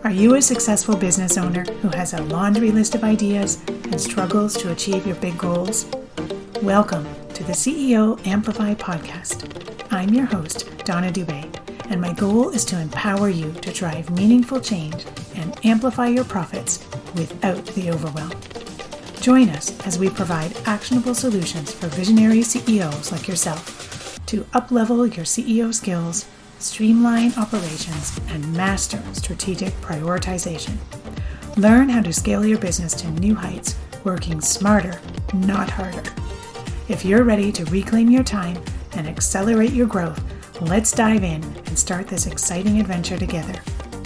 Are you a successful business owner who has a laundry list of ideas and struggles to achieve your big goals? Welcome to the CEO Amplify podcast. I'm your host, Donna Dubé, and my goal is to empower you to drive meaningful change and amplify your profits without the overwhelm. Join us as we provide actionable solutions for visionary CEOs like yourself to up-level your CEO skills, streamline operations, and master strategic prioritization. Learn how to scale your business to new heights, working smarter, not harder. If you're ready to reclaim your time and accelerate your growth, let's dive in and start this exciting adventure together.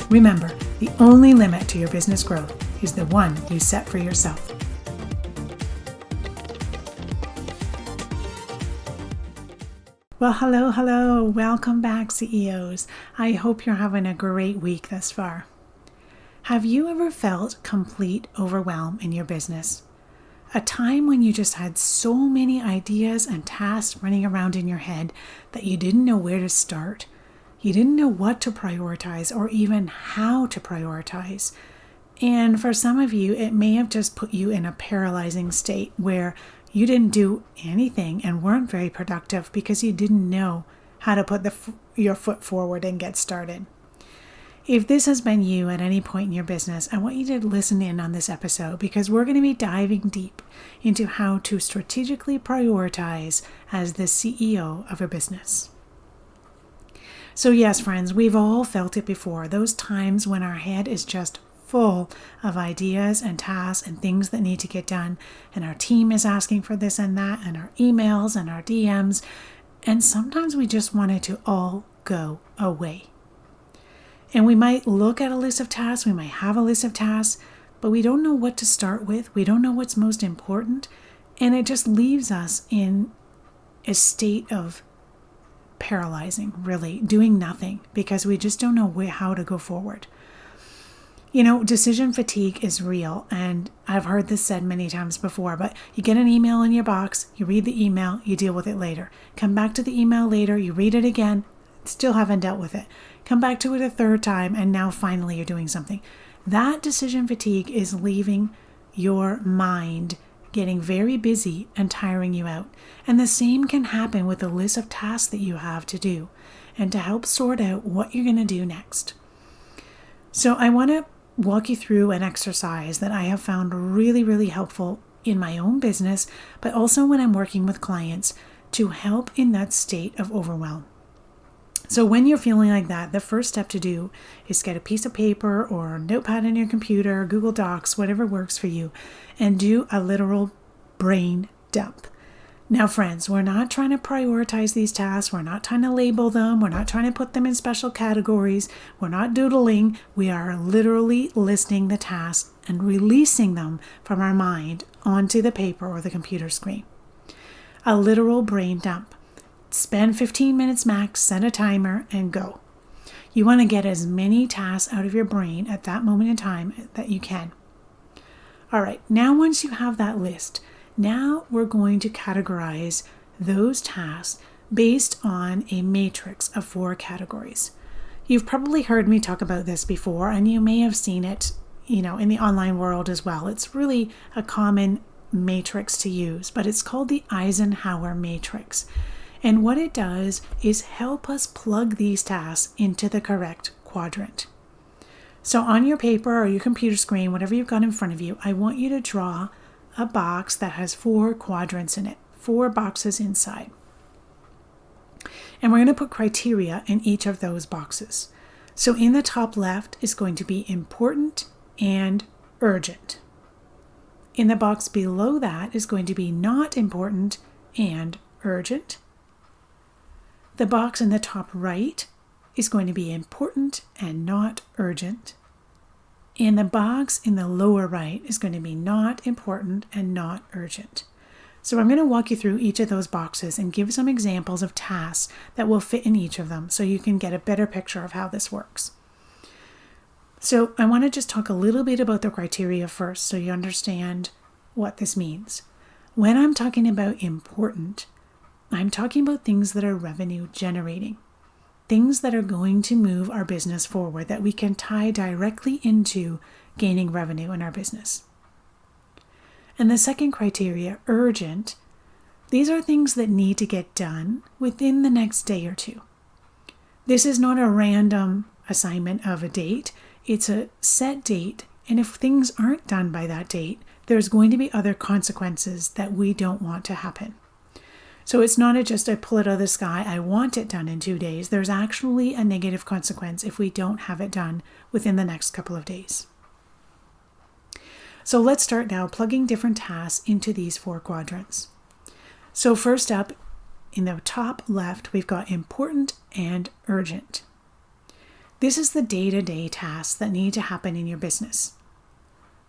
Remember, the only limit to your business growth is the one you set for yourself. Well, hello. Welcome back, CEOs. I hope you're having a great week thus far. Have you ever felt complete overwhelm in your business? A time when you just had so many ideas and tasks running around in your head that you didn't know where to start. You didn't know what to prioritize or even how to prioritize. And for some of you, it may have just put you in a paralyzing state where you didn't do anything and weren't very productive because you didn't know how to put your foot forward and get started. If this has been you at any point in your business, I want you to listen in on this episode because we're going to be diving deep into how to strategically prioritize as the CEO of a business. So yes, friends, we've all felt it before. Those times when our head is just full of ideas and tasks and things that need to get done, and our team is asking for this and that, and our emails and our DMs, and sometimes we just want it to all go away. And we might look at a list of tasks, we might have a list of tasks, but we don't know what to start with, we don't know what's most important, and it just leaves us in a state of paralyzing, really, doing nothing, because we just don't know how to go forward. You know, decision fatigue is real, and I've heard this said many times before, but you get an email in your box, you read the email, you deal with it later. Come back to the email later, you read it again, still haven't dealt with it. Come back to it a third time, and now finally you're doing something. That decision fatigue is leaving your mind getting very busy and tiring you out. And the same can happen with the list of tasks that you have to do and to help sort out what you're going to do next. So I want to walk you through an exercise that I have found really, really helpful in my own business, but also when I'm working with clients to help in that state of overwhelm. So when you're feeling like that, the first step to do is get a piece of paper or a notepad in your computer, Google Docs, whatever works for you, and do a literal brain dump. Now, friends, we're not trying to prioritize these tasks. We're not trying to label them. We're not trying to put them in special categories. We're not doodling. We are literally listing the tasks and releasing them from our mind onto the paper or the computer screen. A literal brain dump. Spend 15 minutes max, set a timer, and go. You want to get as many tasks out of your brain at that moment in time that you can. All right, now once you have that list, now we're going to categorize those tasks based on a matrix of 4 categories. You've probably heard me talk about this before, and you may have seen it, in the online world as well. It's really a common matrix to use, but it's called the Eisenhower Matrix. And what it does is help us plug these tasks into the correct quadrant. So on your paper or your computer screen, whatever you've got in front of you, I want you to draw a box that has 4 quadrants in it, 4 boxes inside. And we're going to put criteria in each of those boxes. So in the top left is going to be important and urgent. In the box below that is going to be not important and urgent. The box in the top right is going to be important and not urgent. And the box in the lower right is going to be not important and not urgent. So I'm going to walk you through each of those boxes and give some examples of tasks that will fit in each of them so you can get a better picture of how this works. So I want to just talk a little bit about the criteria first so you understand what this means. When I'm talking about important, I'm talking about things that are revenue generating. things that are going to move our business forward that we can tie directly into gaining revenue in our business. And the second criteria, urgent, these are things that need to get done within the next day or two. This is not a random assignment of a date. It's a set date. And if things aren't done by that date, there's going to be other consequences that we don't want to happen. So it's not just I pull it out of the sky, I want it done in 2 days. There's actually a negative consequence if we don't have it done within the next couple of days. So let's start now plugging different tasks into these 4 quadrants. So first up, in the top left, we've got important and urgent. This is the day-to-day tasks that need to happen in your business.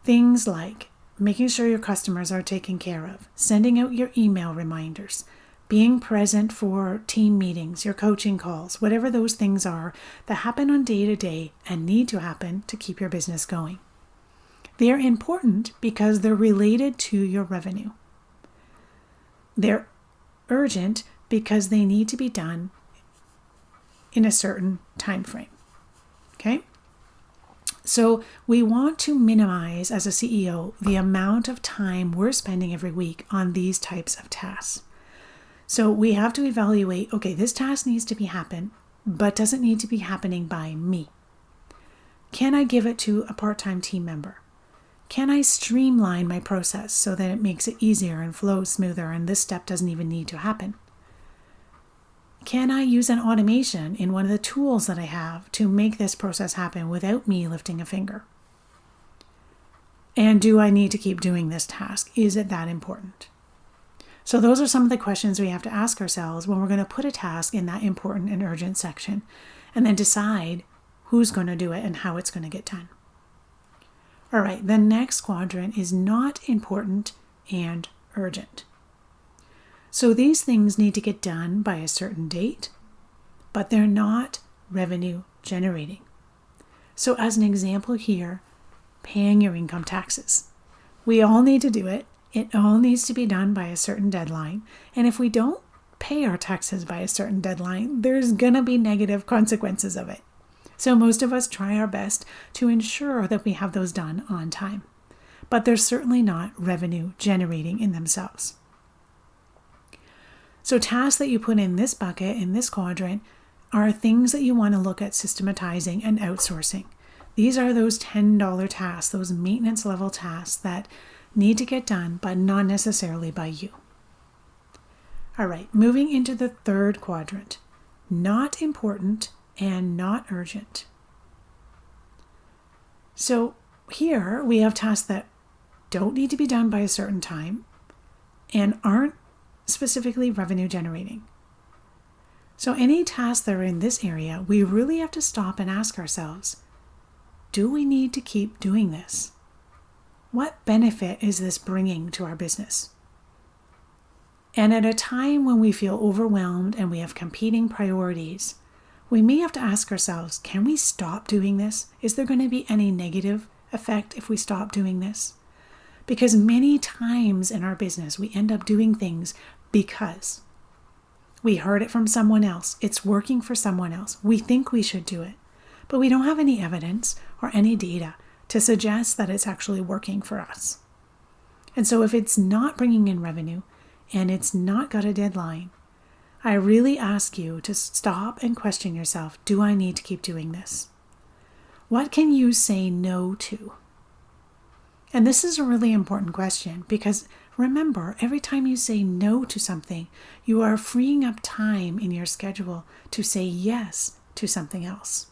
Things like making sure your customers are taken care of, sending out your email reminders, being present for team meetings, your coaching calls, whatever those things are that happen on day-to-day and need to happen to keep your business going. They're important because they're related to your revenue. They're urgent because they need to be done in a certain time frame. Okay? So we want to minimize, as a CEO, the amount of time we're spending every week on these types of tasks. So we have to evaluate, okay, this task needs to be happen, but doesn't need to be happening by me. Can I give it to a part-time team member? Can I streamline my process so that it makes it easier and flows smoother and this step doesn't even need to happen? Can I use an automation in one of the tools that I have to make this process happen without me lifting a finger? And do I need to keep doing this task? Is it that important? So those are some of the questions we have to ask ourselves when we're going to put a task in that important and urgent section, and then decide who's going to do it and how it's going to get done. All right, the next quadrant is not important and urgent. So these things need to get done by a certain date, but they're not revenue generating. So as an example here, paying your income taxes. We all need to do it. It all needs to be done by a certain deadline. And if we don't pay our taxes by a certain deadline, there's going to be negative consequences of it. So most of us try our best to ensure that we have those done on time. But they're certainly not revenue generating in themselves. So tasks that you put in this bucket, in this quadrant, are things that you want to look at systematizing and outsourcing. These are those $10 tasks, those maintenance level tasks that need to get done, but not necessarily by you. All right, moving into the third quadrant, not important and not urgent. So here we have tasks that don't need to be done by a certain time and aren't specifically revenue generating. So any tasks that are in this area, we really have to stop and ask ourselves, do we need to keep doing this? What benefit is this bringing to our business? And at a time when we feel overwhelmed and we have competing priorities, we may have to ask ourselves, can we stop doing this? Is there going to be any negative effect if we stop doing this? Because many times in our business, we end up doing things because we heard it from someone else. It's working for someone else. We think we should do it, but we don't have any evidence or any data to suggest that it's actually working for us. And so if it's not bringing in revenue and it's not got a deadline, I really ask you to stop and question yourself, do I need to keep doing this? What can you say no to? And this is a really important question because remember, every time you say no to something, you are freeing up time in your schedule to say yes to something else.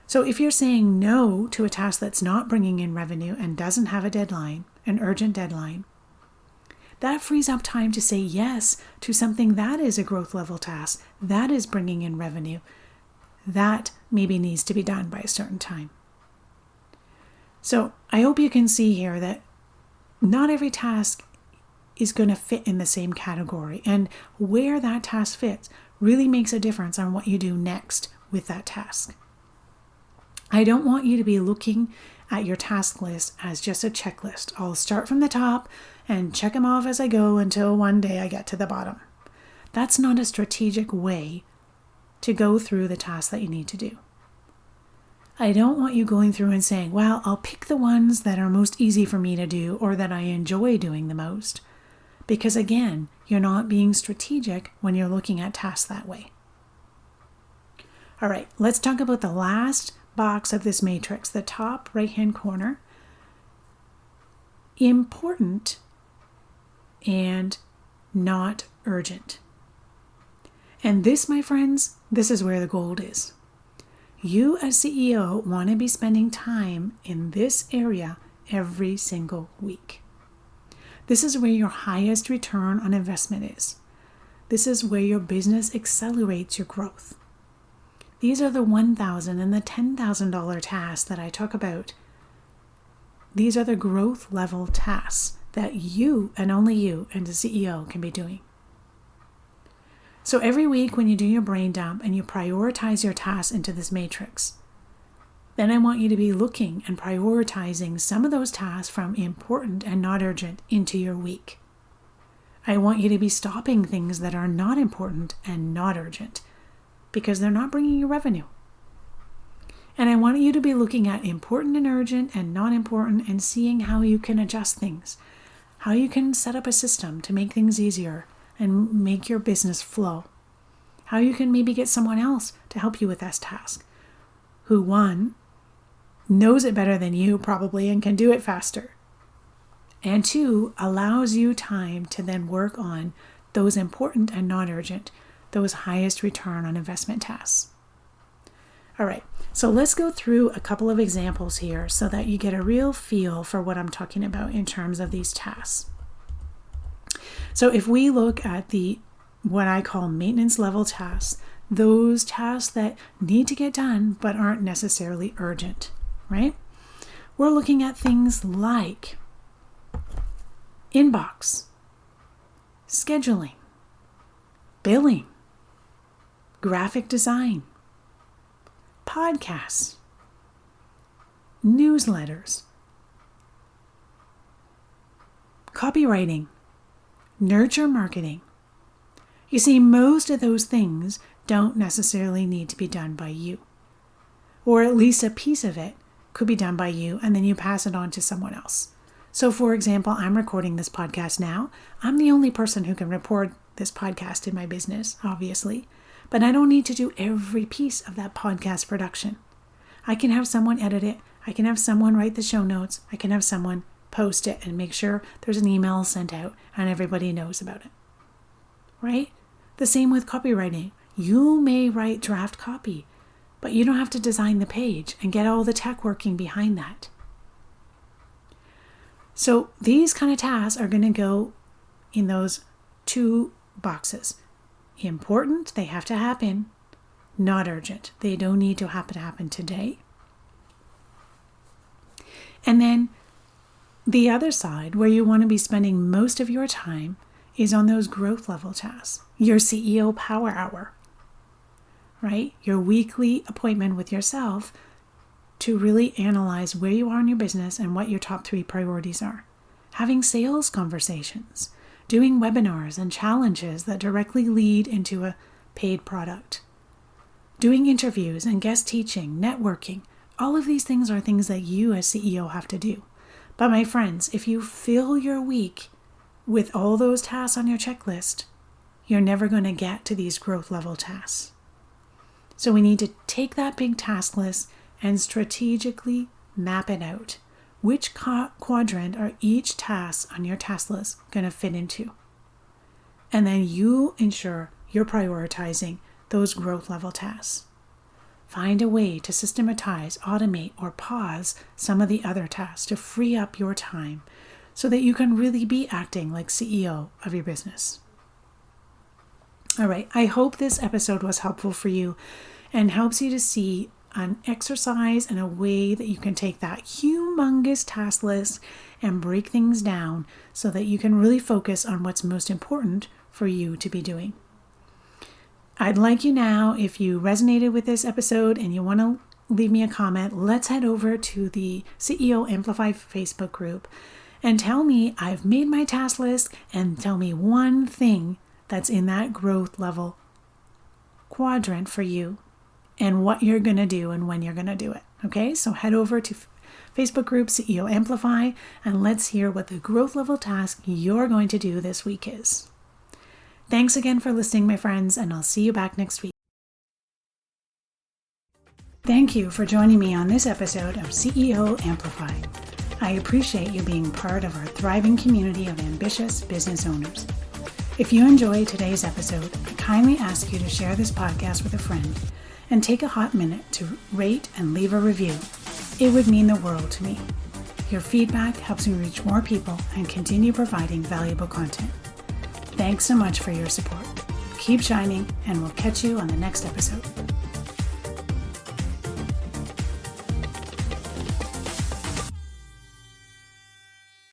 So if you're saying no to a task that's not bringing in revenue and doesn't have a deadline, an urgent deadline, that frees up time to say yes to something that is a growth level task, that is bringing in revenue, that maybe needs to be done by a certain time. So I hope you can see here that not every task is going to fit in the same category, and where that task fits really makes a difference on what you do next with that task. I don't want you to be looking at your task list as just a checklist. I'll start from the top and check them off as I go until one day I get to the bottom. That's not a strategic way to go through the tasks that you need to do. I don't want you going through and saying, well, I'll pick the ones that are most easy for me to do or that I enjoy doing the most. Because again, you're not being strategic when you're looking at tasks that way. All right, let's talk about the last box of this matrix, the top right-hand corner. Important and not urgent. And this, my friends, this is where the gold is. You as CEO want to be spending time in this area every single week. This is where your highest return on investment is. This is where your business accelerates your growth. These are the $1,000 and the $10,000 tasks that I talk about. These are the growth level tasks that you and only you and the CEO can be doing. So every week when you do your brain dump and you prioritize your tasks into this matrix, then I want you to be looking and prioritizing some of those tasks from important and not urgent into your week. I want you to be stopping things that are not important and not urgent because they're not bringing you revenue. And I want you to be looking at important and urgent and not important and seeing how you can adjust things, how you can set up a system to make things easier and make your business flow. How you can maybe get someone else to help you with this task, who one, knows it better than you probably and can do it faster, and two, allows you time to then work on those important and not urgent, those highest return on investment tasks. All right, so let's go through a couple of examples here so that you get a real feel for what I'm talking about in terms of these tasks. So if we look at what I call maintenance level tasks, those tasks that need to get done but aren't necessarily urgent, right? We're looking at things like inbox, scheduling, billing, graphic design, podcasts, newsletters, copywriting, nurture marketing. You see, most of those things don't necessarily need to be done by you. Or at least a piece of it could be done by you and then you pass it on to someone else. So for example, I'm recording this podcast now. I'm the only person who can record this podcast in my business, obviously. But I don't need to do every piece of that podcast production. I can have someone edit it. I can have someone write the show notes. I can have someone post it and make sure there's an email sent out and everybody knows about it. Right? The same with copywriting. You may write draft copy, but you don't have to design the page and get all the tech working behind that. So these kind of tasks are going to go in those two boxes. Important, they have to happen. Not urgent, they don't need to happen today. And then the other side, where you want to be spending most of your time, is on those growth level tasks. Your CEO power hour, right? Your weekly appointment with yourself to really analyze where you are in your business and what your top 3 priorities are. Having sales conversations, doing webinars and challenges that directly lead into a paid product, doing interviews and guest teaching, networking. All of these things are things that you as CEO have to do. But my friends, if you fill your week with all those tasks on your checklist, you're never going to get to these growth level tasks. So we need to take that big task list and strategically map it out. Which quadrant are each task on your task list going to fit into? And then you ensure you're prioritizing those growth level tasks. Find a way to systematize, automate, or pause some of the other tasks to free up your time so that you can really be acting like CEO of your business. All right, I hope this episode was helpful for you and helps you to see an exercise and a way that you can take that humongous task list and break things down so that you can really focus on what's most important for you to be doing. I'd like you now, if you resonated with this episode and you want to leave me a comment, let's head over to the CEO Amplify Facebook group and tell me I've made my task list and tell me one thing that's in that growth level quadrant for you and what you're going to do and when you're going to do it. Okay, so head over to Facebook group CEO Amplify and let's hear what the growth level task you're going to do this week is. Thanks again for listening, my friends, and I'll see you back next week. Thank you for joining me on this episode of CEO Amplify. I appreciate you being part of our thriving community of ambitious business owners. If you enjoyed today's episode, I kindly ask you to share this podcast with a friend and take a hot minute to rate and leave a review. It would mean the world to me. Your feedback helps me reach more people and continue providing valuable content. Thanks so much for your support. Keep shining, and we'll catch you on the next episode.